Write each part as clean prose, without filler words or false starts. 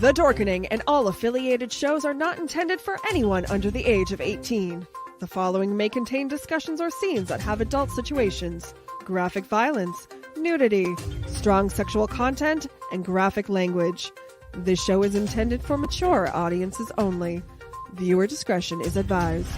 The Dorkening and all affiliated shows are not intended for anyone under the age of 18. The following may contain discussions or scenes that have adult situations, graphic violence, nudity, strong sexual content, and graphic language. This show is intended for mature audiences only. Viewer discretion is advised.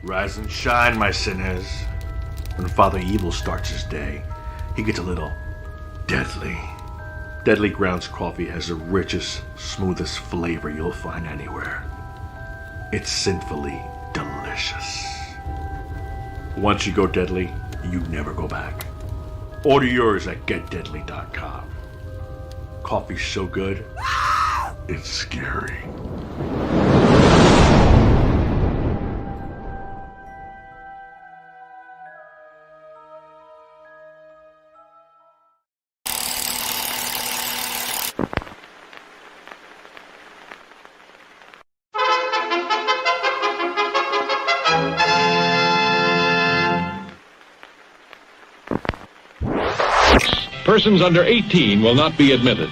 Rise and shine, my sinners. When Father Evil starts his day, he gets a little deadly. Deadly Grounds coffee has the richest, smoothest flavor you'll find anywhere. It's sinfully delicious. Once you go deadly, you never go back. Order yours at getdeadly.com. Coffee's so good, it's scary. Persons under 18 will not be admitted.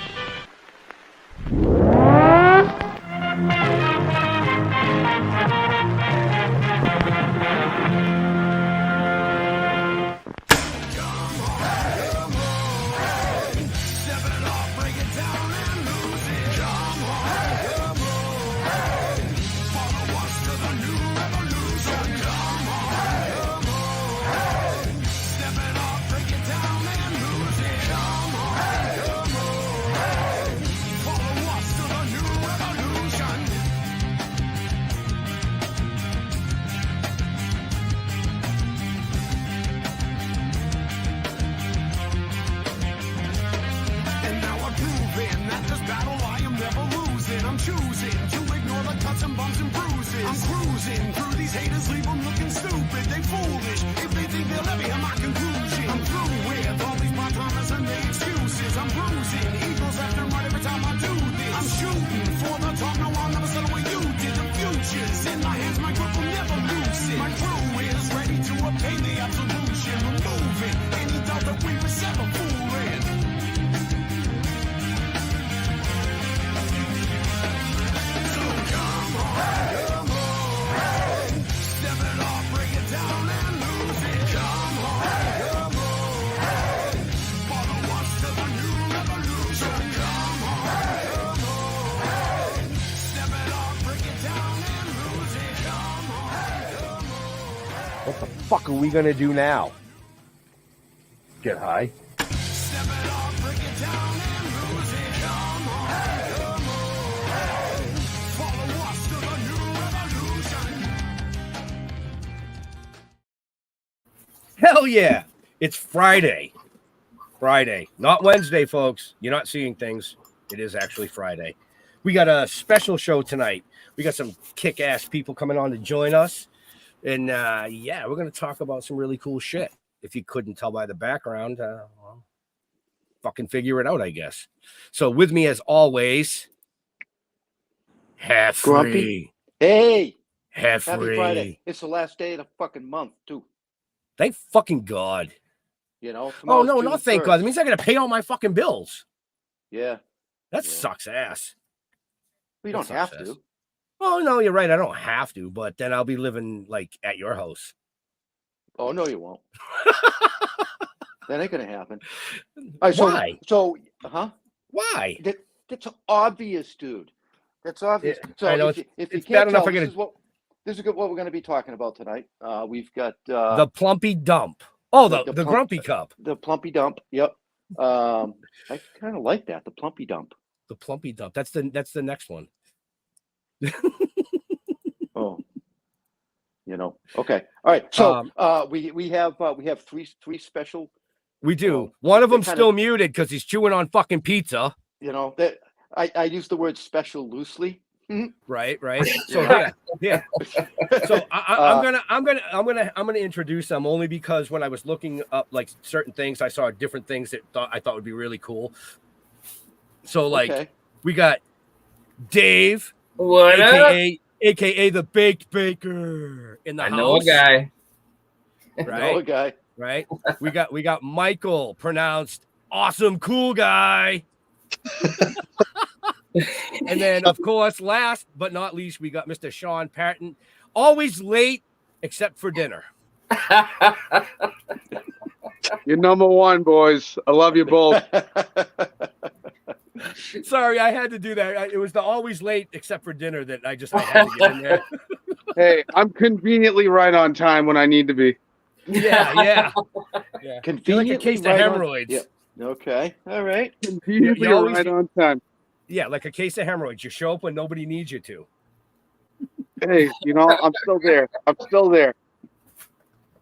What the fuck are we gonna do now? Get high? Hell yeah! It's Friday. Friday. Not Wednesday, folks. You're not seeing things. It is actually Friday. We got a special show tonight. We got some kick-ass people coming on to join us. And yeah, we're going to talk about some really cool shit. If you couldn't tell by the background, well, fucking figure it out, I guess. So with me as always, Half Free. Hey, Half happy Free. Friday. It's the last day of the fucking month, too. Thank fucking God. You know? Oh, no, not thank 3rd. God. It means I got to pay all my fucking bills. Yeah. That sucks ass. We don't have to. Oh, no, you're right. I don't have to, but then I'll be living, like, at your house. Oh, no, you won't. That ain't going to happen. All right, Why? Why? Why? That's obvious, dude. That's obvious. Yeah, so I know if you it's can't bad enough tell, I this is what we're going to be talking about tonight. We've got... the Plumpy Dump. Oh, the Grumpy Cup. The Plumpy Dump, yep. I kind of like that, the Plumpy Dump. The Plumpy Dump. That's the next one. Oh, you know. Okay. All right. So we have three special We do. So, One of they're them's kind still of- muted because he's chewing on fucking pizza. You know that I use the word special loosely. Right. So Yeah. yeah. So I'm gonna introduce them only because when I was looking up like certain things, I saw different things that I thought would be really cool. So like Okay. we got Dave, What up? aka the Baked Baker in the I house. know a guy. Know a guy. Right. We got Michael, pronounced awesome cool guy. And then, of course, last but not least, we got Mr. Sean Patten, always late except for dinner. You're number one, boys. I love you both. Sorry, I had to do that. It was the always late except for dinner that I had to get in there. Hey, I'm conveniently right on time when I need to be. Yeah. Conveniently Like a case of right on- hemorrhoids. Yep. Okay. All right. Conveniently You always right do- on time. Yeah, like a case of hemorrhoids. You show up when nobody needs you to. Hey, I'm still there. I'm still there.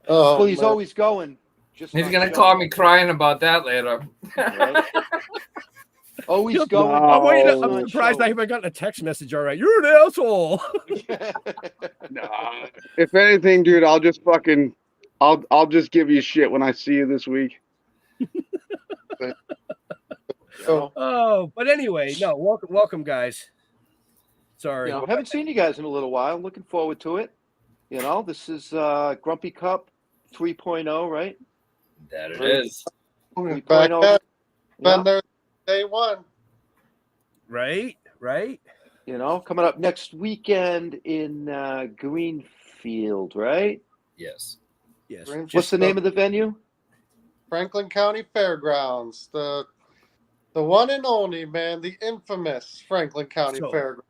Oh, Well, he's man. always going. Just He's not gonna showing. call me crying about that later. Right? Always going. No. I'm surprised I haven't gotten a text message. All right, you're an asshole. Nah. If anything, dude, I'll just just give you shit when I see you this week. Oh, but anyway, no, welcome, guys. Sorry. Haven't seen you guys in a little while. Looking forward to it. This is Grumpy Cup 3.0, right? That it is. 3.0. Back Yeah. Been there day one. Right. Coming up next weekend in Greenfield, right? Yes. Yes. What's the name of the venue? Franklin County Fairgrounds. The one and only, man, the infamous Franklin County So- Fairgrounds.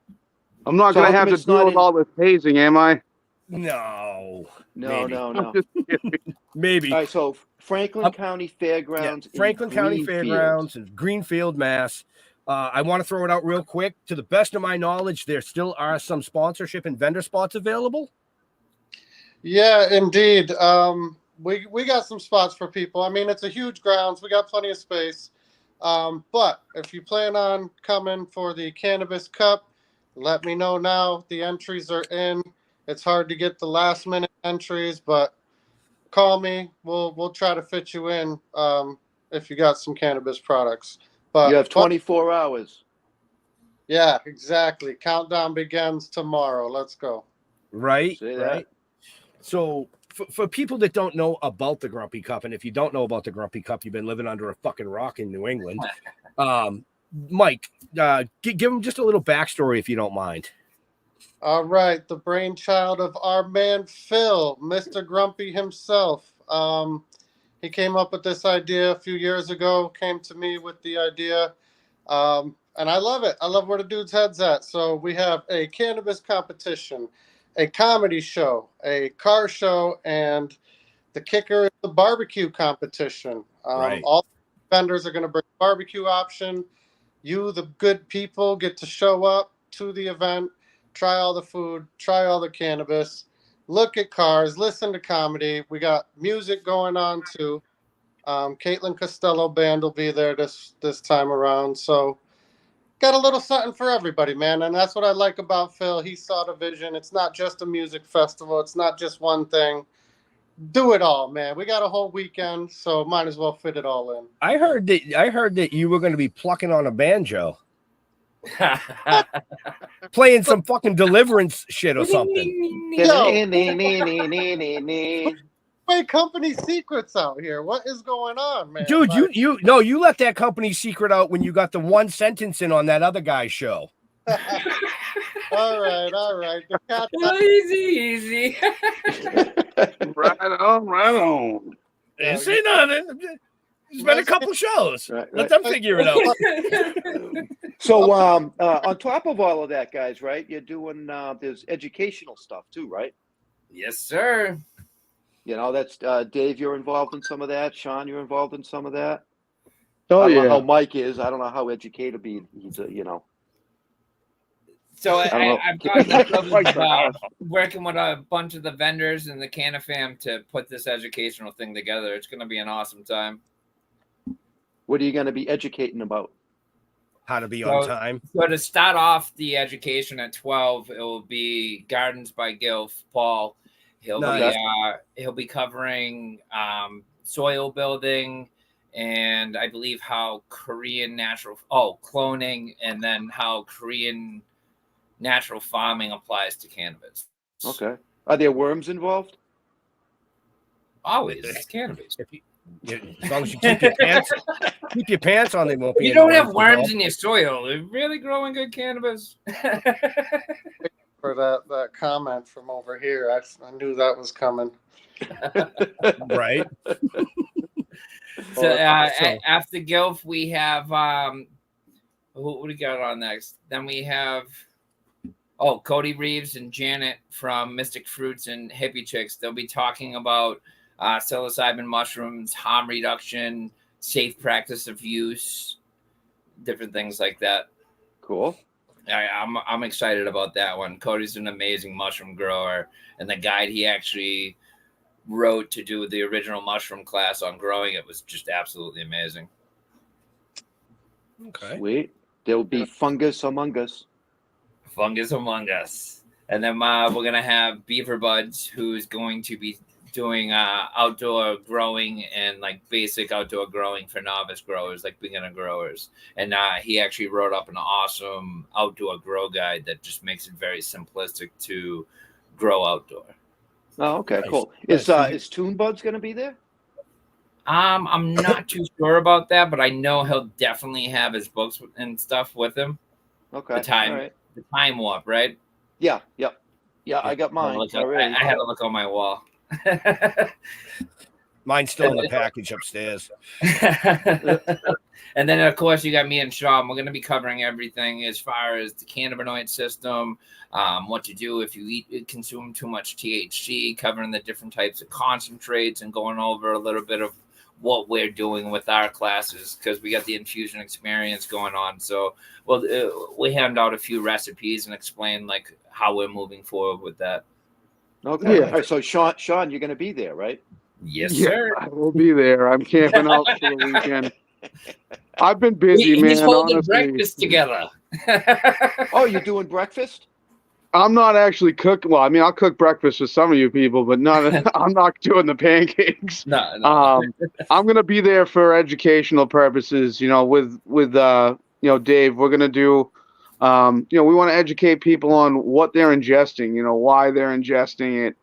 I'm not So gonna how have come to it's not deal with in- all this hazing, am I? No. No, Maybe. no. I'm just kidding. Maybe. All right, so Franklin County Fairgrounds. in Franklin County Greenfield. Fairgrounds and Greenfield, Mass. I want to throw it out real quick. To the best of my knowledge, there still are some sponsorship and vendor spots available. Yeah, indeed. We got some spots for people. I mean, it's a huge grounds. We got plenty of space. But if you plan on coming for the Cannabis Cup, let me know now. The entries are in. It's hard to get the last minute entries, but call me. We'll try to fit you in if you got some cannabis products. But You have 24 hours. yeah, exactly. Countdown begins tomorrow. Let's go. Right. Say that. Right. So for people that don't know about the Grumpy Cup, and if you don't know about the Grumpy Cup, you've been living under a fucking rock in New England. Mike, give them just a little backstory if you don't mind. All right, the brainchild of our man Phil, Mr. Grumpy himself. He came up with this idea a few years ago, came to me with the idea, and I love it. I love where the dude's head's at. So we have a cannabis competition, a comedy show, a car show, and the kicker is the barbecue competition. Right. All vendors are going to bring a barbecue option. You, the good people, get to show up to the event, try all the food, try all the cannabis, look at cars, listen to comedy. We got music going on too. Caitlin Costello band will be there this time around. So got a little something for everybody, man. And that's what I like about Phil. He saw the vision. It's not just a music festival. It's not just one thing. Do it all, man. We got a whole weekend, so might as well fit it all in. I heard that you were going to be plucking on a banjo, playing some fucking Deliverance shit or something. Wait, company secrets out here. What is going on, man? Dude, Like, you let that company secret out when you got the one sentence in on that other guy's show. all right. The cat- Easy. Right on. Didn't say nothing. It's been a couple shows. Right, Let right. them figure it out. So on top of all of that, guys, right? You're doing there's educational stuff too, right? Yes, sir. That's Dave. You're involved in some of that. Sean, you're involved in some of that. Oh I don't know how yeah. Mike is. I don't know how educated he's. So I don't know. I've got the privilege Like of that. working with a bunch of the vendors and the Canna fam to put this educational thing together. It's going to be an awesome time. What are you going to be educating about? How to be on So- time. So to start off the education at 12, it will be Gardens by Gilf, Paul. Nice. He'll be covering soil building, and I believe how Korean cloning, and then how Korean natural farming applies to cannabis. Okay. Are there worms involved? Always it's cannabis. As long as you keep your pants on, they won't be. You any don't have worms involved. in your soil. They're really growing good cannabis. For that comment from over here, I knew that was coming. Right. So after Gilf, we have who do we got on next? Then we have Cody Reeves and Janet from Mystic Fruits and Hippie Chicks. They'll be talking about psilocybin mushrooms, harm reduction, safe practice of use, different things like that. Cool. I'm excited about that one. Cody's an amazing mushroom grower, and the guide he actually wrote to do the original mushroom class on growing it was just absolutely amazing. Okay. Sweet. There'll be fungus among us. Fungus among us. And then we're going to have Beaver Buds, who's going to be doing outdoor growing and like basic outdoor growing for novice growers, like beginner growers. And he actually wrote up an awesome outdoor grow guide that just makes it very simplistic to grow outdoor. Oh, okay, Nice. cool. Nice. Is Toon Buds going to be there? I'm not too sure about that, but I know he'll definitely have his books and stuff with him. Okay. The time, All right. the time warp, right? Yeah. I got mine already. I had to look on my wall. Mine's still in the package upstairs. And then, of course, you got me and Sean. We're going to be covering everything as far as the cannabinoid system, what to do if you consume too much THC, covering the different types of concentrates, and going over a little bit of what we're doing with our classes, because we got the infusion experience going on. So we hand out a few recipes and explain like how we're moving forward with that. Okay. Yeah. All right. So Sean, you're going to be there, right? Yes, Yeah, sir. I will be there. I'm camping out for the weekend. I've been busy, He's man. holding Honestly, breakfast together. Oh, you're doing breakfast? I'm not actually cooking. Well, I mean, I'll cook breakfast for some of you people, but not. I'm not doing the pancakes. No. I'm gonna be there for educational purposes. With Dave, we're gonna do. We want to educate people on what they're ingesting. Why they're ingesting it.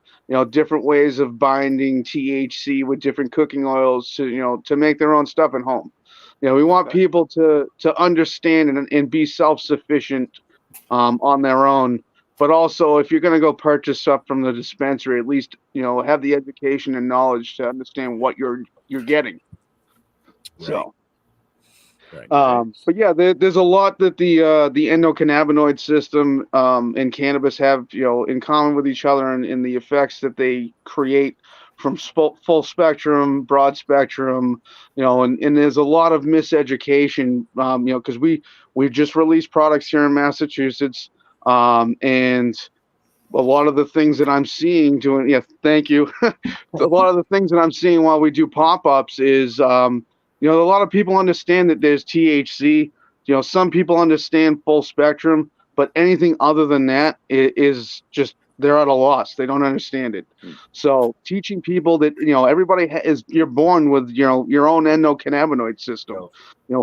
Different ways of binding THC with different cooking oils to make their own stuff at home. We want people to understand and be self-sufficient on their own. But also, if you're going to go purchase stuff from the dispensary, at least have the education and knowledge to understand what you're getting. So. Right. But yeah, there's a lot that the endocannabinoid system and cannabis have in common with each other, and the effects that they create from full spectrum, broad spectrum, and there's a lot of miseducation, because we just released products here in Massachusetts, and a lot of the things that I'm seeing thank you. A lot of the things that I'm seeing while we do pop-ups is a lot of people understand that there's THC. Some people understand full spectrum, but anything other than that is just, they're at a loss. They don't understand it. So teaching people that, everybody you're born with, your own endocannabinoid system.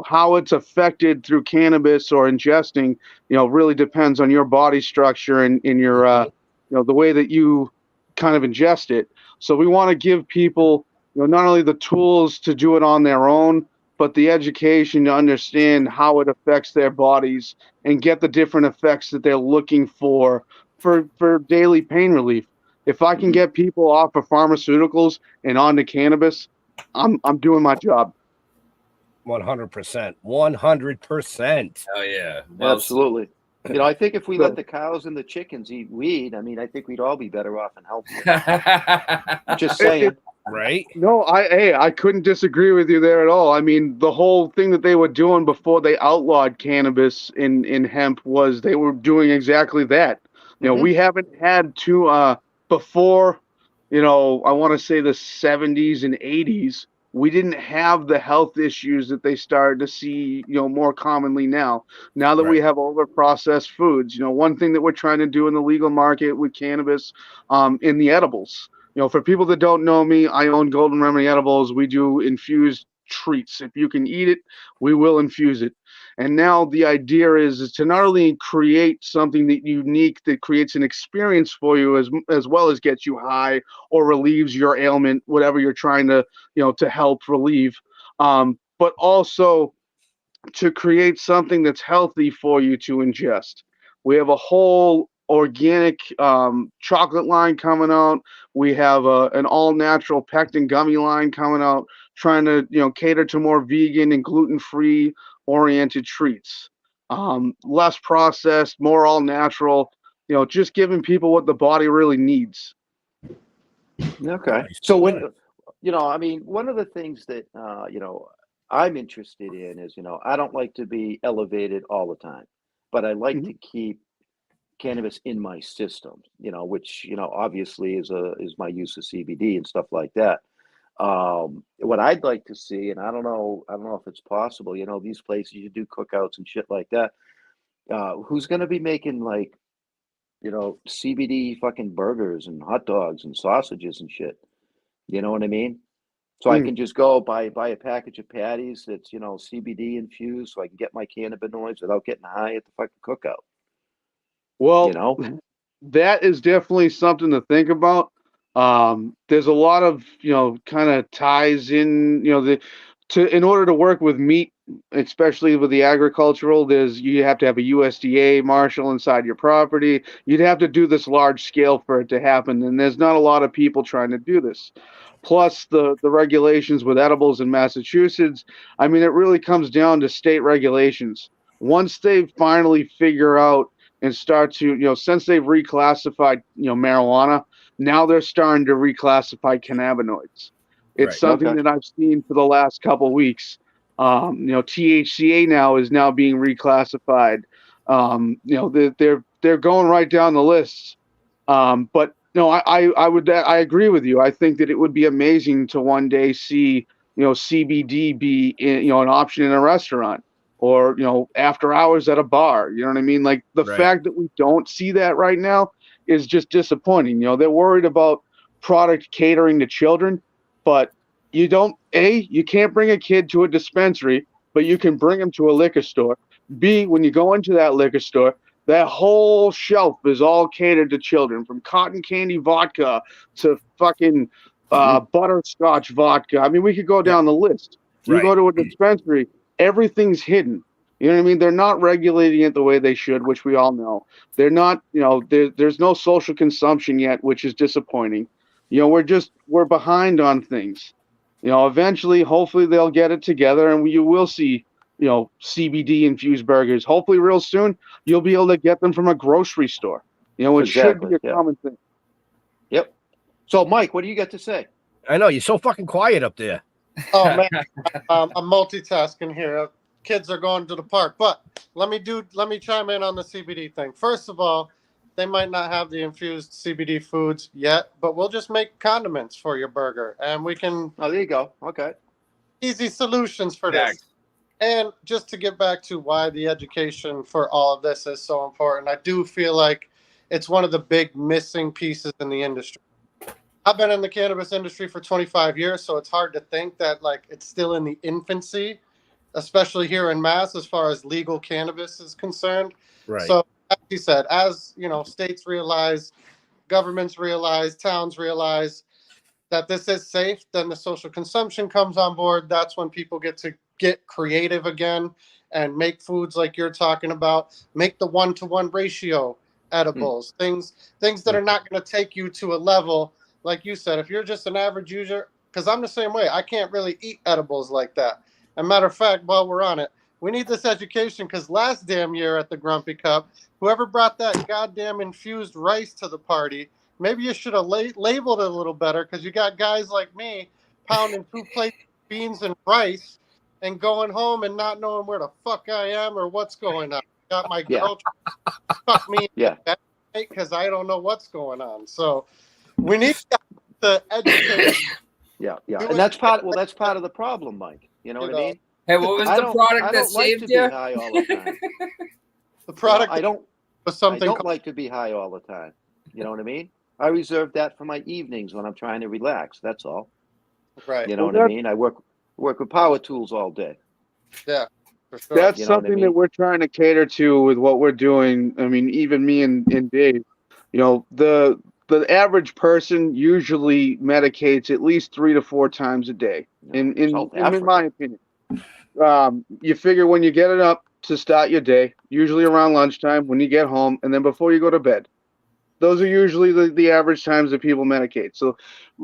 How it's affected through cannabis or ingesting, really depends on your body structure and in your, the way that you kind of ingest it. So we want to give people, not only the tools to do it on their own, but the education to understand how it affects their bodies and get the different effects that they're looking for daily pain relief. If I can get people off of pharmaceuticals and onto cannabis, I'm doing my job. 100%. 100%. Oh yeah, Absolutely. I think if we let the cows and the chickens eat weed, I think we'd all be better off and healthier. Just saying. Right? No, I couldn't disagree with you there at all. I mean, the whole thing that they were doing before they outlawed cannabis in hemp was they were doing exactly that. We haven't had to before, I want to say the 70s and 80s, we didn't have the health issues that they started to see, more commonly now. Now that we have over processed foods, one thing that we're trying to do in the legal market with cannabis, in the edibles, for people that don't know me, I own Golden Remedy Edibles. We do infused treats. If you can eat it, we will infuse it. And now the idea is to not only create something that unique that creates an experience for you as well as gets you high or relieves your ailment, whatever you're trying to, to help relieve, but also to create something that's healthy for you to ingest. We have a whole organic chocolate line coming out. We have an all-natural pectin gummy line coming out, trying to cater to more vegan and gluten-free oriented treats. Less processed, more all-natural. Just giving people what the body really needs. Okay. So when one of the things that I'm interested in is I don't like to be elevated all the time, but I like to keep cannabis in my system, which obviously is my use of CBD and stuff like that. What I'd like to see, and I don't know if it's possible, these places you do cookouts and shit like that. Who's going to be making like, CBD fucking burgers and hot dogs and sausages and shit? You know what I mean? So I can just go buy a package of patties that's, CBD infused so I can get my cannabinoids without getting high at the fucking cookout. Well, that is definitely something to think about. There's a lot of, kind of ties in, in order to work with meat, especially with the agricultural, you have to have a USDA marshal inside your property. You'd have to do this large scale for it to happen. And there's not a lot of people trying to do this. Plus the regulations with edibles in Massachusetts. I mean, it really comes down to state regulations. Once they finally figure out and start to, since they've reclassified, marijuana, now they're starting to reclassify cannabinoids. It's something that I've seen for the last couple of weeks. THCA now is now being reclassified. They're going right down the list. But no, I agree with you. I think that it would be amazing to one day see, CBD be an option in a restaurant or, after hours at a bar. You know what I mean? Like the fact that we don't see that right now is just disappointing. They're worried about product catering to children, but you can't bring a kid to a dispensary, but you can bring them to a liquor store. B, when you go into that liquor store, that whole shelf is all catered to children, from cotton candy vodka to fucking butterscotch vodka. I mean, we could go down the list. You go to a dispensary, everything's hidden. You know what I mean? They're not regulating it the way they should, which we all know. They're not, there's no social consumption yet, which is disappointing. We're behind on things. Eventually, hopefully they'll get it together and you will see, CBD infused burgers. Hopefully real soon, you'll be able to get them from a grocery store. It should be a common thing. Yep. So Mike, what do you got to say? I know you're so fucking quiet up there. Oh man, I'm multitasking here. Kids are going to the park, but let me chime in on the CBD thing. First of all, they might not have the infused CBD foods yet, but we'll just make condiments for your burger, and we can. Oh, there you go. Okay. Easy solutions for this. And just to get back to why the education for all of this is so important, I do feel like it's one of the big missing pieces in the industry. I've been in the cannabis industry for 25 years, so it's hard to think that it's still in the infancy, especially here in Mass, as far as legal cannabis is concerned. Right. So, as you said, as states realize, governments realize, towns realize that this is safe, then the social consumption comes on board. That's when people get to get creative again and make foods like you're talking about. Make the 1-to-1 ratio edibles, things that are not going to take you to a level. Like you said, if you're just an average user, because I'm the same way, I can't really eat edibles like that. As a matter of fact, while we're on it, we need this education because last damn year at the Grumpy Cup, whoever brought that goddamn infused rice to the party, maybe you should have labeled it a little better because you got guys like me pounding 2 plates of beans and rice and going home and not knowing where the fuck I am or what's going on. Got my girl fuck me because I don't know what's going on. So we need to educate Yeah, yeah, Do and it. that's part. Well, that's part of the problem, Mike. You know what I mean? Hey, what was I the don't. product I that don't like to saved be you? high all the time. The product I don't. was I something don't like to be high all the time. You know what I mean? I reserve that for my evenings when I'm trying to relax. That's all. right. You know Well, what I mean? I work with power tools all day. Yeah, for sure. That's You know what I something that mean? we're trying to cater to with what we're doing. I mean, even me and Dave, you know, the average person usually medicates at least 3 to 4 times a day. South In Africa. my opinion, you figure when you get it up to start your day, usually around lunchtime, when you get home, and then before you go to bed. Those are usually the average times that people medicate. So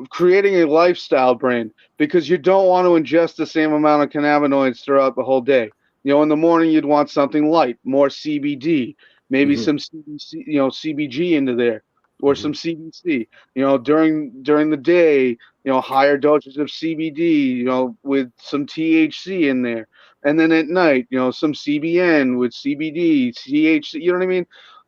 creating a lifestyle brand, because you don't want to ingest the same amount of cannabinoids throughout the whole day. You know, in the morning you'd want something light, more CBD, maybe Mhm. some CBC, you know, CBG into there, or some CBC. You know, during the day, you know, higher doses of CBD, you know, with some THC in there. And then at night, you know, some CBN with CBD, THC, you know what I mean?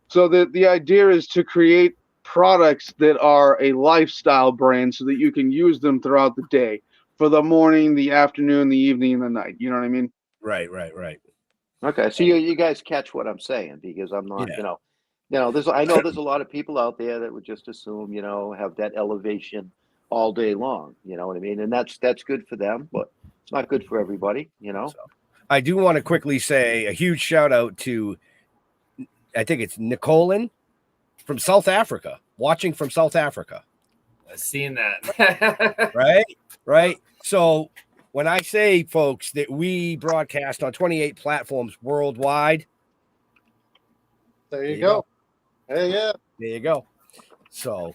So the idea is to create products that are a lifestyle brand so that you can use them throughout the day for the morning, the afternoon, the evening, and the night. You know what I mean? Right. Okay, so you guys catch what I'm saying, because I'm not. Yeah. I know there's a lot of people out there that would just assume, have that elevation all day long. You know what I mean? And that's good for them, but it's not good for everybody. So, I do want to quickly say a huge shout out to, I think it's Nicolin from South Africa, watching from South Africa. I've seen that. Right. So when I say, folks, that we broadcast on 28 platforms worldwide, There you go. Hey, yeah. there you go. So,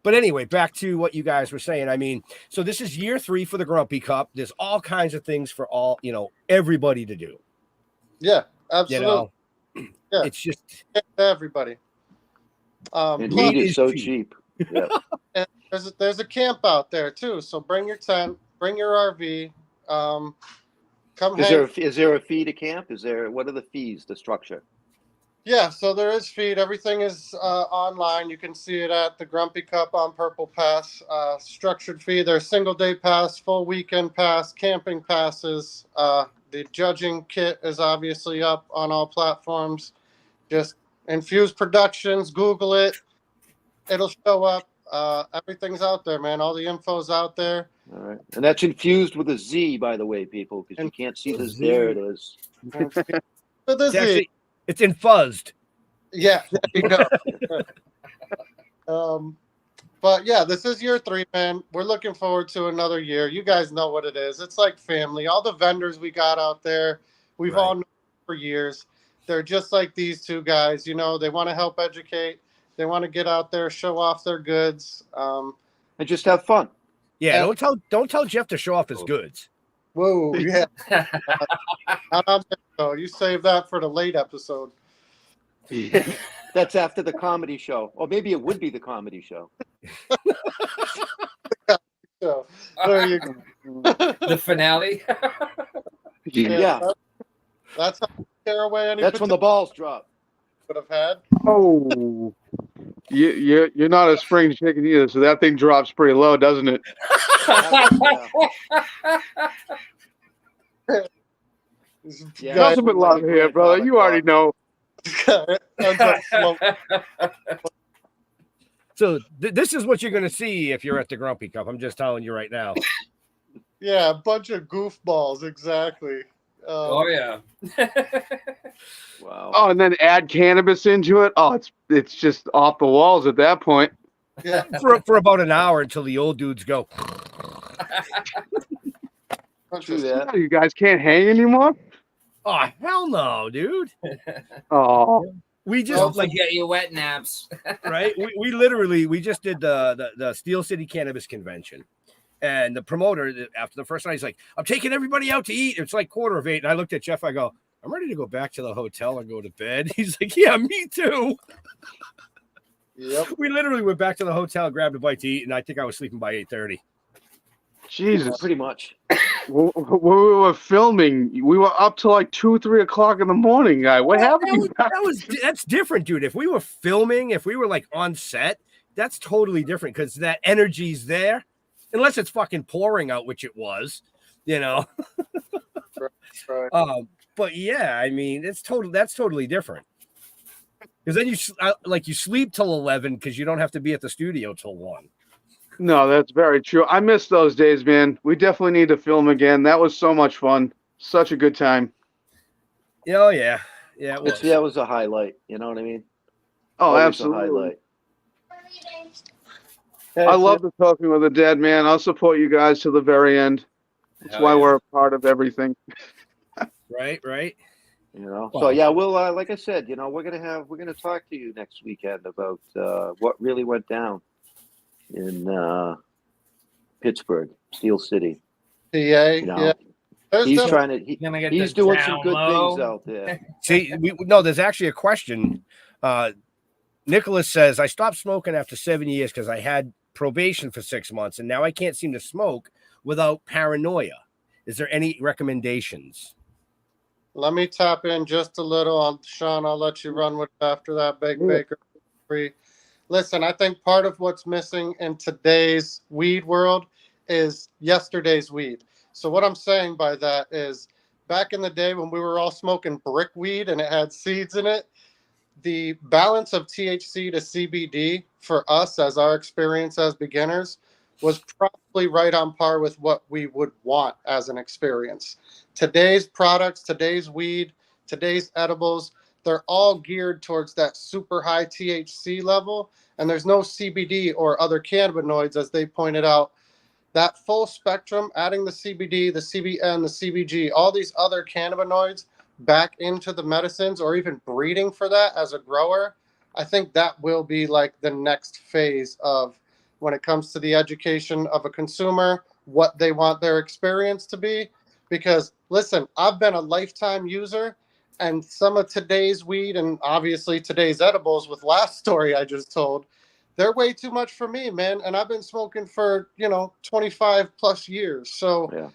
but anyway, back to what you guys were saying. I mean, so this is year 3 for the Grumpy Cup. There's all kinds of things for everybody to do. Yeah, absolutely. Yeah. It's just everybody. And Plus, weed is so cheap. Yeah. and there's a camp out there too. So bring your tent, bring your RV. Come hang. Is there a fee to camp? What are the fees? The structure? Yeah, so there is feed. Everything is online. You can see it at the Grumpy Cup on Purple Pass. Structured fee. There's single day pass, full weekend pass, camping passes. The judging kit is obviously up on all platforms. Just Infused Productions. Google it. It'll show up. Everything's out there, man. All the info's out there. All right, and that's infused with a Z, by the way, people, because you can't see this. There it is. With the Z. It's infuzzed. Yeah, there you go. But yeah, this is year 3, man. We're looking forward to another year. You guys know what it is. It's like family. All the vendors we got out there, we've all known for years. They're just like these two guys. They want to help educate. They want to get out there, show off their goods, and just have fun. Yeah, don't tell Jeff to show off his goods. Whoa, yeah. You save that for the late episode. That's after the comedy show, or maybe it would be the comedy show. So there you go. The finale. Yeah. That's how you tear away any. That's when the balls drop. Would have had. Oh, you're not a spring chicken either, so that thing drops pretty low, doesn't it? Yeah. That's a bit loud here, brother. You already know. So this is what you're going to see if you're at the Grumpy Cup. I'm just telling you right now. Yeah, a bunch of goofballs, exactly. Oh yeah. Wow. Oh, and then add cannabis into it. Oh, it's just off the walls at that point. Yeah. For about an hour until the old dudes go. True that. You guys can't hang anymore? Oh, hell no, dude. Oh. We just Don't forget your wet naps. right? We just did the Steel City Cannabis Convention. And the promoter, after the first night, he's like, I'm taking everybody out to eat. It's like 7:45. And I looked at Jeff. I go, I'm ready to go back to the hotel and go to bed. He's like, yeah, me too. Yep. We literally went back to the hotel, grabbed a bite to eat, and I think I was sleeping by 8:30. Jesus. Pretty much. When we were filming, we were up to like 2, 3 o'clock in the morning, guy. What happened? That's different, dude. If we were filming, if we were like on set, that's totally different because that energy's there. unless it's fucking pouring out, which it was, you know. Right. But yeah, I mean, that's totally different. Because then you sleep till 11 because you don't have to be at the studio till 1. No, that's very true. I miss those days, man. We definitely need to film again. That was so much fun. Such a good time. Oh yeah, yeah. It was. That was a highlight. You know what I mean? Oh, Always absolutely. a highlight. I love the Talking with the Dead, man. I'll support you guys to the very end. That's why we're a part of everything. Right. You know. Well, So yeah, we'll like I said, you know, we're gonna talk to you next weekend about what really went down in Pittsburgh, Steel City. PA, You know, yeah. he's trying to. He's doing some good things out there. See, there's actually a question. Nicholas says, I stopped smoking after 7 years because I had probation for 6 months, and now I can't seem to smoke without paranoia. Is there any recommendations? Let me tap in just a little on Sean. I'll let you run with it after that. Baker. Listen, I think part of what's missing in today's weed world is yesterday's weed. So what I'm saying by that is back in the day when we were all smoking brick weed and it had seeds in it, the balance of THC to CBD for us as our experience as beginners was probably right on par with what we would want as an experience. Today's products, today's weed, today's edibles, they're all geared towards that super high THC level, and there's no CBD or other cannabinoids, as they pointed out. That full spectrum, adding the CBD, the CBN, the CBG, all these other cannabinoids back into the medicines, or even breeding for that as a grower, I think that will be like the next phase of when it comes to the education of a consumer, what they want their experience to be. Because listen, I've been a lifetime user, and some of today's weed and obviously today's edibles with last story I just told, they're way too much for me, man. And I've been smoking for, 25 plus years. So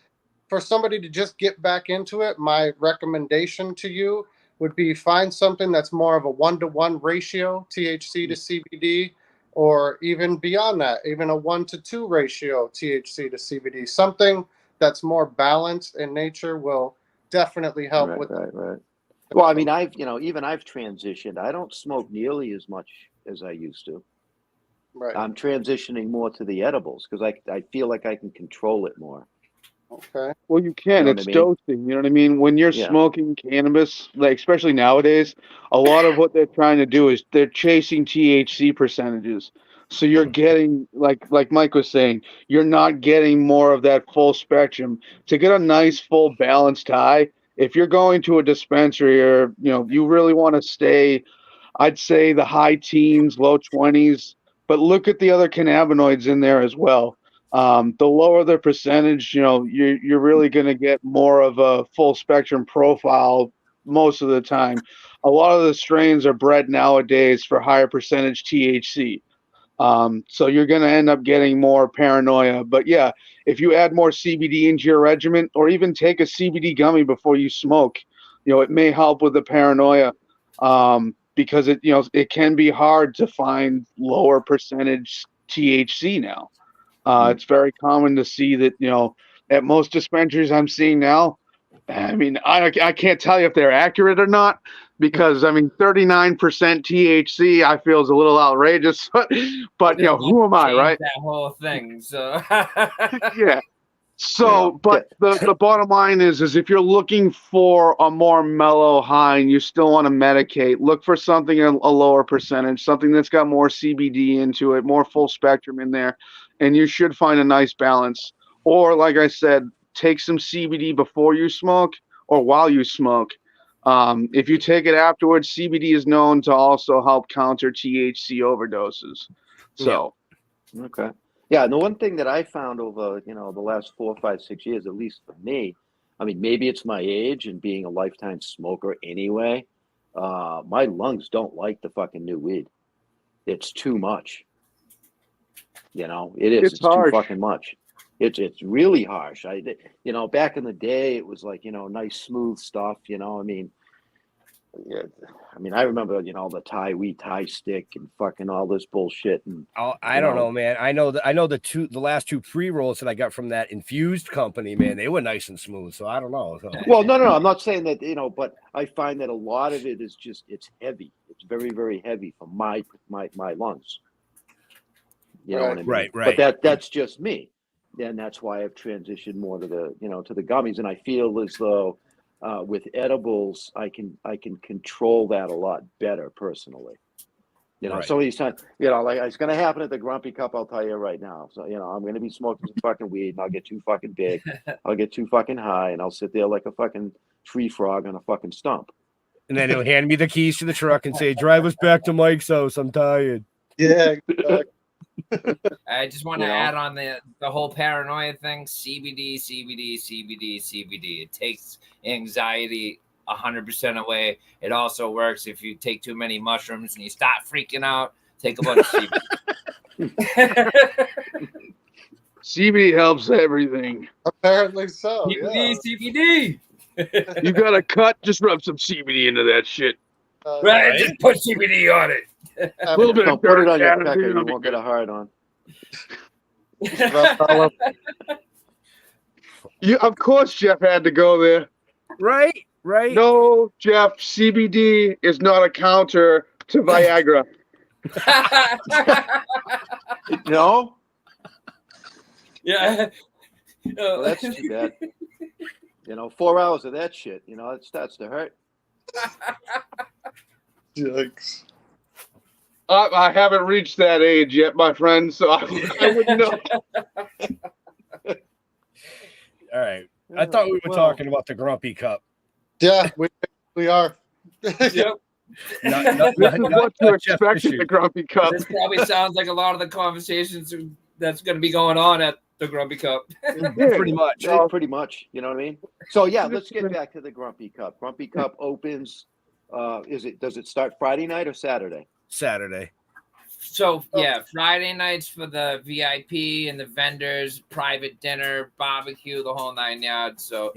for somebody to just get back into it, my recommendation to you would be find something that's more of a 1-to-1 ratio, THC to CBD, or even beyond that, even a 1-to-2 ratio, THC to CBD. Something that's more balanced in nature will definitely help with. Right. Well, I mean, I've transitioned. I don't smoke nearly as much as I used to. Right. I'm transitioning more to the edibles because I feel like I can control it more. Okay. Well, you can. You know It's what I mean? dosing. You know what I mean? When you're smoking cannabis, like especially nowadays, a lot of what they're trying to do is they're chasing THC percentages. So you're getting like Mike was saying, you're not getting more of that full spectrum. To get a nice full balanced high, if you're going to a dispensary or you really want to stay, I'd say the high teens, low 20s, but look at the other cannabinoids in there as well. The lower the percentage, you're really going to get more of a full spectrum profile most of the time. A lot of the strains are bred nowadays for higher percentage THC. So you're going to end up getting more paranoia. But yeah, if you add more CBD into your regimen, or even take a CBD gummy before you smoke, it may help with the paranoia. Because it can be hard to find lower percentage THC now. It's very common to see that, at most dispensaries I'm seeing now, I mean, I can't tell you if they're accurate or not, because 39% THC I feel is a little outrageous, but who am I, right? That whole thing. So yeah. So, but the bottom line is if you're looking for a more mellow high and you still want to medicate, look for something a lower percentage, something that's got more CBD into it, more full spectrum in there, and you should find a nice balance. Or, like I said, take some CBD before you smoke or while you smoke. If you take it afterwards, CBD is known to also help counter THC overdoses. So, okay. Yeah, and the one thing that I found over, the last 4, 5, 6 years, at least for me, I mean, maybe it's my age and being a lifetime smoker anyway. My lungs don't like the fucking new weed. It's too much. It is. It's too fucking much. It's really harsh. Back in the day, it was like, nice, smooth stuff. I mean, Yeah, I mean, I remember, the Thai stick and fucking all this bullshit. And I don't know, man. I know the last two pre-rolls that I got from that Infused company, man, they were nice and smooth. So I don't know. So. Well, no, I'm not saying that, but I find that a lot of it is just, it's heavy. It's very, very heavy for my lungs. You know what I mean? Right. But that's just me. And that's why I've transitioned more to the gummies. And I feel as though with edibles, I can control that a lot better personally. Some of these times, like it's going to happen at the Grumpy Cup, I'll tell you right now. So, I'm going to be smoking some fucking weed and I'll get too fucking big. I'll get too fucking high and I'll sit there like a fucking tree frog on a fucking stump. And then he'll hand me the keys to the truck and say, drive us back to Mike's house. I'm tired. Yeah. I just want to add on the whole paranoia thing. CBD. It takes anxiety 100% away. It also works if you take too many mushrooms and you start freaking out. Take a bunch of CBD. CBD helps everything. Apparently so. CBD. You got a cut, just rub some CBD into that shit. Right, just put CBD on it. A little bit of put it on your dirt, pecker, you won't get a hard on. Of course, Jeff had to go there. Right. No, Jeff, CBD is not a counter to Viagra. No? Yeah. Well, that's too bad. 4 hours of that shit, it starts to hurt. Yikes. I haven't reached that age yet, my friend, so I wouldn't know. All right. I thought we were talking about the Grumpy Cup. Yeah, we are. Yep. This is what to expect at the Grumpy Cup. This probably sounds like a lot of the conversations that's going to be going on at the Grumpy Cup. Pretty much. Yeah, pretty much. You know what I mean? So yeah, let's get back to the Grumpy Cup. Grumpy Cup opens. Does it start Friday night or Saturday? Saturday. So yeah, Friday nights for the VIP and the vendors, private dinner, barbecue, the whole 9 yards. So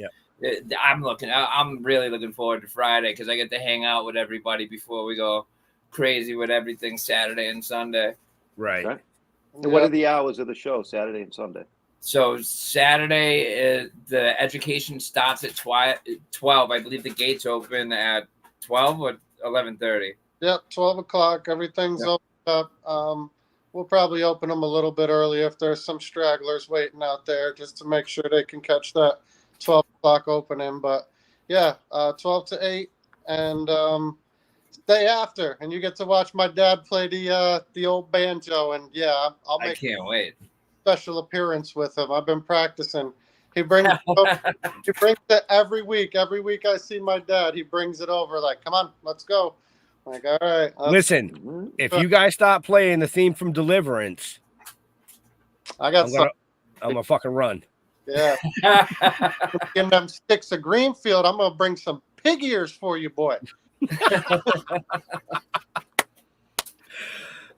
I'm really looking forward to Friday because I get to hang out with everybody before we go crazy with everything Saturday and Sunday. Right. And what are the hours of the show, Saturday and Sunday? So Saturday, the education starts at 12. I believe the gates open at 12 or 11:30. Yep, 12 o'clock. Everything's open up. We'll probably open them a little bit early if there's some stragglers waiting out there just to make sure they can catch that 12 o'clock opening. But yeah, 12 to 8 and stay after. And you get to watch my dad play the old banjo. And yeah, I can't wait. Special appearance with him. I've been practicing. He brings it every week. Every week I see my dad, he brings it over like, come on, let's go. I'm like, all right. Listen, if you guys stop playing the theme from Deliverance, I'm gonna fucking run. Yeah. In them sticks of Greenfield, I'm gonna bring some pig ears for you, boy.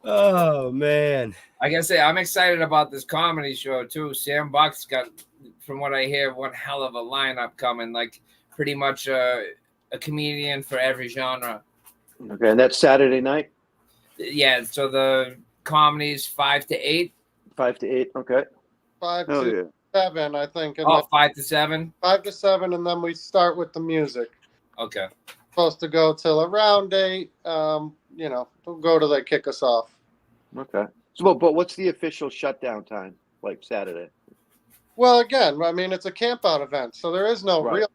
Oh man. I gotta say, I'm excited about this comedy show too. Sam Buck's got, from what I hear, one hell of a lineup coming. Like pretty much a comedian for every genre. Okay, and that's Saturday night? Yeah, so the comedy's 5 to 8. 5 to 8, okay. 5 to 7, I think. And 5 to 7? 5 to 7, and then we start with the music. Okay. Supposed to go till around 8. We'll go till they kick us off. Okay. So, but what's the official shutdown time, like Saturday? Well, again, I mean, it's a camp out event, so there is no real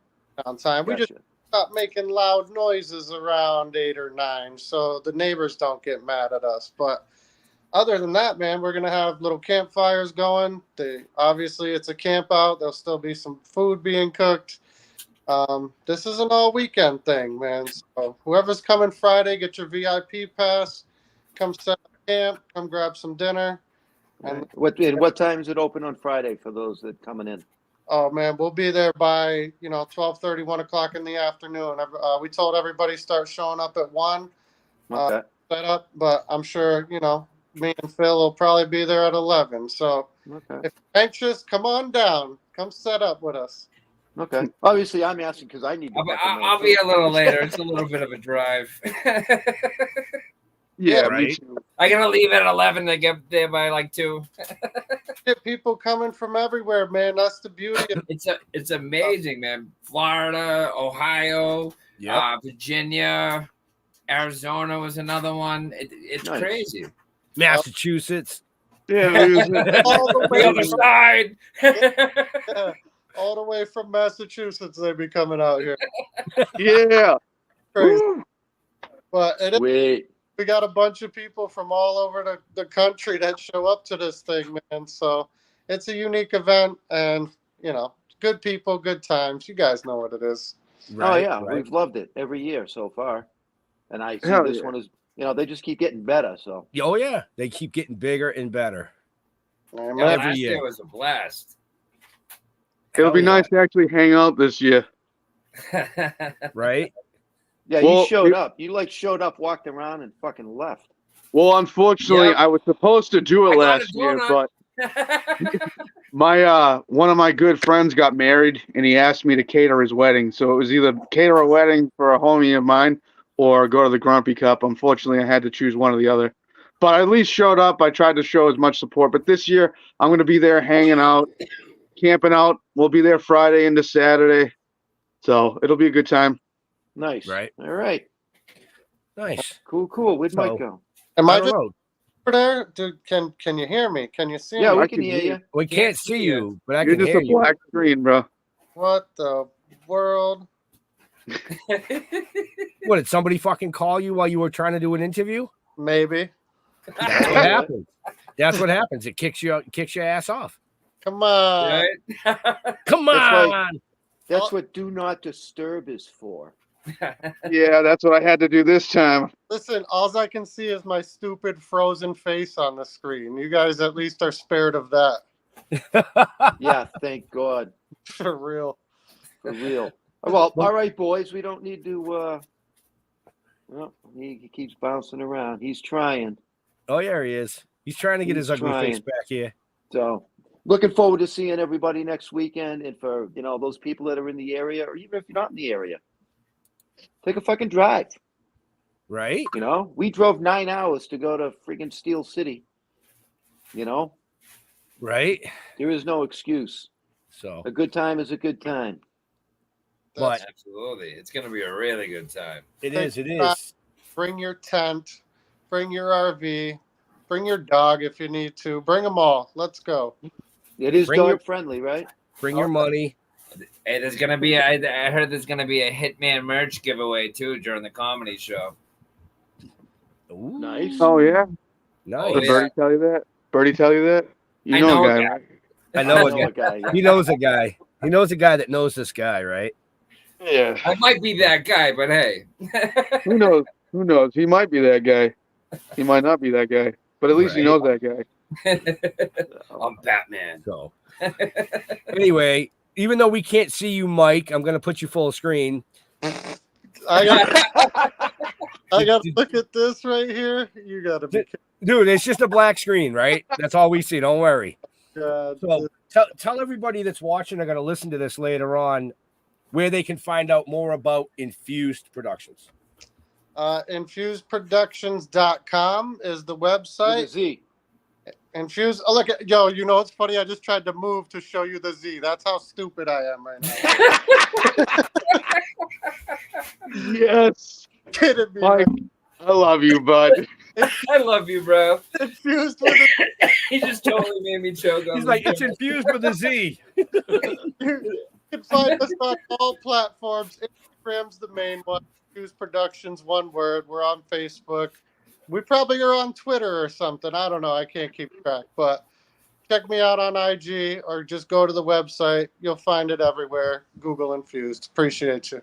downtime. We just stop making loud noises around 8 or 9 so the neighbors don't get mad at us. But other than that, man, we're going to have little campfires going. Obviously, it's a camp out. There'll still be some food being cooked. This is an all weekend thing, man. So whoever's coming Friday, get your VIP pass. Come set up camp. Come grab some dinner. And what time is it open on Friday for those that coming in? Oh man, we'll be there by 12:30, 1 o'clock in the afternoon. We told everybody start showing up at 1. Okay. Set up, but I'm sure me and Phil will probably be there at 11. So if you're anxious, come on down. Come set up with us. Okay. Obviously, I'm asking because I need to. I'll be a little later. It's a little bit of a drive. Yeah, right. me too. I gotta leave at 11 to get there by like 2. Get people coming from everywhere, man. That's the beauty of It's amazing, man. Florida, Ohio, Virginia, Arizona was another one. It's Nice. crazy. Massachusetts. Yeah, all the The other side. all the way from Massachusetts, they be coming out here. yeah. Crazy. But it is, Wait. we got a bunch of people from all over the country that show up to this thing, man. So it's a unique event, and good people, good times. You guys know what it is. Oh yeah, we've loved it every year so far, and I see this one is. They just keep getting better. So. Oh yeah, they keep getting bigger and better. Every year was a blast. It'll be nice to actually hang out this year. Right? Yeah, you showed up. You showed up, walked around, and fucking left. Well, unfortunately, I was supposed to do it last year, but one of my good friends got married, and he asked me to cater his wedding. So it was either cater a wedding for a homie of mine or go to the Grumpy Cup. Unfortunately, I had to choose one or the other. But I at least showed up. I tried to show as much support. But this year, I'm going to be there hanging out, camping out. We'll be there Friday into Saturday. So it'll be a good time. Nice. Right. All right. Nice. Cool. Where'd Mike go? Am I just over there? Dude, can you hear me? Can you see me? Yeah, we can hear you. We can't see you, but I You're can just hear a you. black screen, bro. What the world? What, did somebody fucking call you while you were trying to do an interview? Maybe. That's what happens. That's what happens. It kicks your ass off. Come on. Come on. That's what Do Not Disturb is for. Yeah, that's what I had to do this time. Listen, all I can see is my stupid frozen face on the screen. You guys at least are spared of that. Yeah, thank God. For real. Well, all right, boys. We don't need to. Well, he keeps bouncing around. He's trying. Oh yeah, he is. He's trying to get his ugly face back here. So, looking forward to seeing everybody next weekend. And for those people that are in the area, or even if you're not in the area, take a fucking drive. Right. We drove 9 hours to go to freaking Steel City. Right. There is no excuse. So a good time is a good time. But absolutely, it's going to be a really good time. It is. Bring your tent, bring your RV, bring your dog if you need to. Bring them all. Let's go. It is dog friendly, right? Bring your money. Hey, there's going to be. I heard there's going to be a Hitman merch giveaway too during the comedy show. Ooh. Nice. Oh yeah. Nice. Did Birdie tell you that? Birdie tell you that? You know a guy, right? I know a guy. He knows a guy. He knows a guy that knows this guy, right? Yeah. I might be that guy, but hey. Who knows? Who knows? He might be that guy. He might not be that guy. But at least he knows that guy. I'm Batman. So anyway, even though we can't see you, Mike, I'm gonna put you full screen. I got to look at this right here. You got to be kidding. Dude, it's just a black screen, right? That's all we see. Don't worry. God. So tell everybody that's watching, they're going to listen to this later on, where they can find out more about Infused Productions. InfusedProductions.com is the website. With a Z. Infused. Oh, look, it's funny. I just tried to move to show you the Z. That's how stupid I am right now. Yes. Kidding me. Mike, I love you, bud. I love you, bro. Infused with a He just totally made me choke. He's like, it's infused with a Z. You can find us on all platforms. Instagram's the main one. Infused Productions, one word. We're on Facebook. We probably are on Twitter or something. I don't know. I can't keep track. But check me out on IG or just go to the website. You'll find it everywhere. Google Infused. Appreciate you.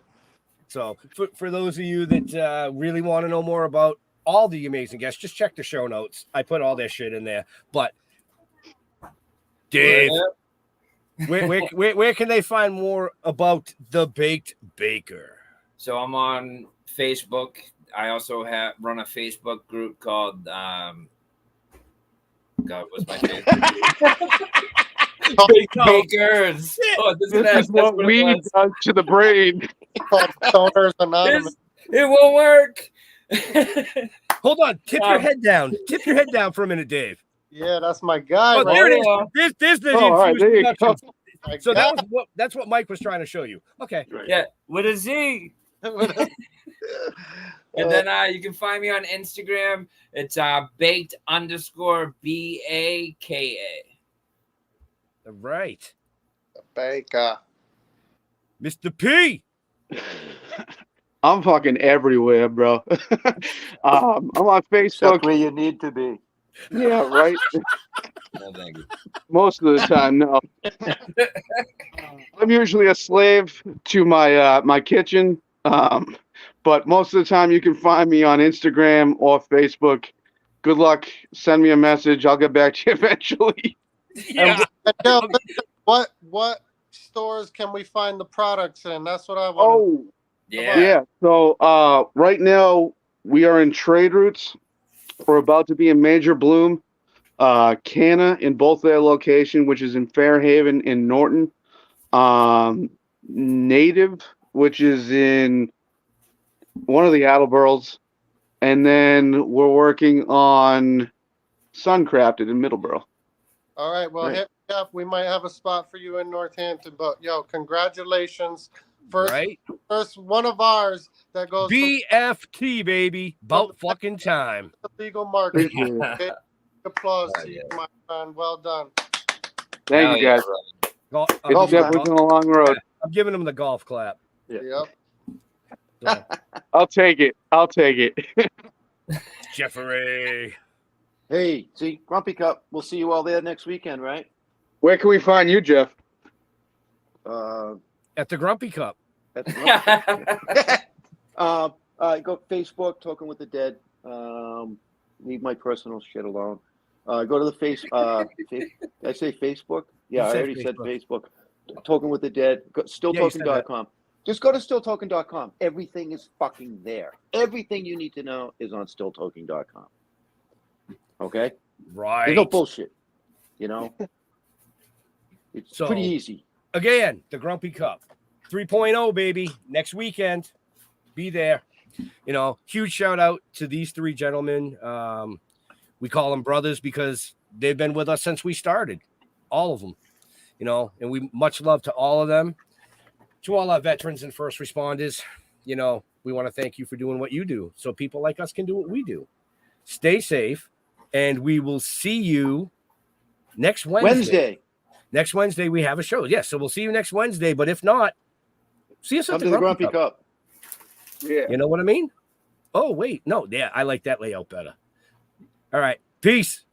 So for those of you that really want to know more about all the amazing guests, just check the show notes. I put all their shit in there. But Dave, where can they find more about The Baked Baker? So I'm on Facebook. I also run a Facebook group called God, what's my favorite? Bakers. Oh, This is what weed does to the brain. Called Stoners Anonymous. It won't work. Hold on. Tip your head down. Tip your head down for a minute, Dave. Yeah, that's my guy. Oh, right there it there. is. There's the all right, Infused there you go. Productions. My So guy. that's what Mike was trying to show you. Okay. Yeah, with a Z. And then you can find me on Instagram. It's baked_BAKA. All right. Baker. Mr. P. I'm fucking everywhere, bro. I'm on Except Facebook. where you need to be. Yeah, right. No, thank you. Most of the time, no. I'm usually a slave to my my kitchen, but most of the time you can find me on Instagram or Facebook. Good luck. Send me a message. I'll get back to you eventually. Yeah. Yo, listen, what stores can we find the products in? That's what I want. Oh, Yeah. yeah. So right now we are in Trade Routes. We're about to be in Major Bloom, Canna in both their location, which is in Fairhaven in Norton. Native, which is in one of the Attleboro's, and then we're working on Suncrafted in Middleborough. All right, well, Right. hit me up. We might have a spot for you in Northampton. But yo, congratulations! Right. First one of ours that goes from BFT, baby. About fucking time. the legal market. Appreciate it. Big applause Oh, to you, yeah. my friend. Well done. Thank Hell you, yeah, guys. brother. I'm It's definitely been a long road. giving him the golf clap. Yeah. Yep. So, I'll take it. I'll take it. Jeffrey. Hey, see, Grumpy Cup. We'll see you all there next weekend, right? Where can we find you, Jeff? At the Grumpy Cup. That's go Facebook, Toking with the Dead. Leave my personal shit alone. Go to the did I say Facebook? Yeah, You I said already said Facebook. Facebook. Toking with the Dead. Yeah, you said that. StillToking.com. Just go to StillToking.com. Everything is fucking there. Everything you need to know is on StillToking.com. Okay? Right. There's no bullshit. You know? It's So- pretty easy. Again, the Grumpy Cup. 3.0, baby. Next weekend. Be there. You know, huge shout out to these three gentlemen. We call them brothers because they've been with us since we started. All of them. You know, and we much love to all of them. To all our veterans and first responders, you know, we want to thank you for doing what you do so people like us can do what we do. Stay safe, and we will see you next Wednesday. Next Wednesday, we have a show. Yes, so we'll see you next Wednesday. But if not, see us Come at to the Grumpy Cup. Cup. Yeah. You know what I mean? Oh, wait. No, yeah, I like that layout better. All right. Peace.